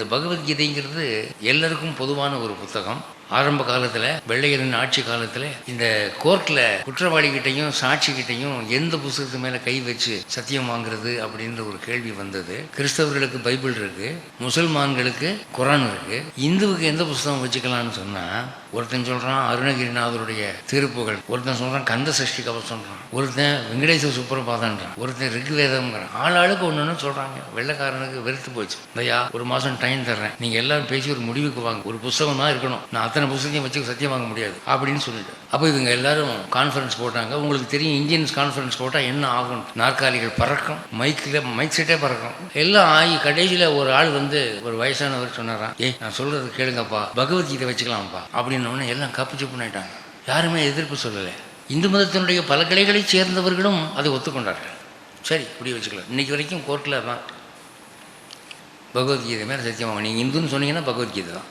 இந்த பகவத்கீதைங்கிறது எல்லாருக்கும் பொதுவான ஒரு புத்தகம். ஆரம்ப காலத்தில் வெள்ளையரின் ஆட்சி காலத்தில் இந்த கோர்ட்டில் குற்றவாளிகிட்டையும் சாட்சிகிட்டையும் எந்த புத்தகத்து மேலே கை வச்சு சத்தியம் வாங்குறது அப்படின்ற ஒரு கேள்வி வந்தது. கிறிஸ்தவர்களுக்கு பைபிள் இருக்கு, முசல்மான்களுக்கு குரான் இருக்கு, இந்துவுக்கு எந்த புத்தகம் வச்சுக்கலாம்னு சொன்னால் ஒருத்தன் சொல்கிறான் அருணகிரிநாதருடைய திருப்புகள், ஒருத்தன் சொல்கிறான் கந்த சஷ்டி கவசம் சொல்கிறான், ஒருத்தன் வெங்கடேஸ்வர சுப்ரபாதன்றான், ஒருத்தன் ரிக்வேதம்ங்கிறான். ஆளாளுக்கு ஒன்று சொல்கிறாங்க. வெள்ளைக்காரனுக்கு வெறுத்து போச்சு. ஐயா ஒரு மாதம் டைம் தர்றேன், நீங்கள் எல்லாரும் பேசி ஒரு முடிவுக்கு வாங்க, ஒரு புத்தகம் தான் இருக்கணும், நான் அத்தனை புத்தகத்தையும் வச்சு சத்தியம் வாங்க முடியாது அப்படின்னு சொல்லிட்டு. அப்போ இவங்க எல்லாரும் கான்ஃபரன்ஸ் போட்டாங்க. உங்களுக்கு தெரியும் இந்தியன்ஸ் கான்ஃபரன்ஸ் போட்டால் என்ன ஆகும், நாற்காலிகள் பறக்கும், மைக் செட்டே பறக்கும், எல்லாம் ஆகி கடைசியில் ஒரு ஆள் வந்து ஒரு வயசானவர் சொன்னாராம், நான் சொல்கிறது கேளுங்கப்பா, பகவத்கீதை வச்சுக்கலாம்ப்பா அப்படின்னு. எல்லாம் கப்பிச்சு பண்ணிட்டாங்க. யாருமே எதிர்ப்பு சொல்லலை. இந்து மதத்தினுடைய பல கிளைகளைச் சேர்ந்தவர்களும் அதை ஒத்துக்கொண்டார்கள். சரி இப்படி வச்சுக்கலாம். இன்னைக்கு வரைக்கும் கோர்ட்டில் தான் பகவத்கீதை மேலே சத்தியமாக நீங்கள் இந்துன்னு சொன்னீங்கன்னா பகவத்கீதை தான்.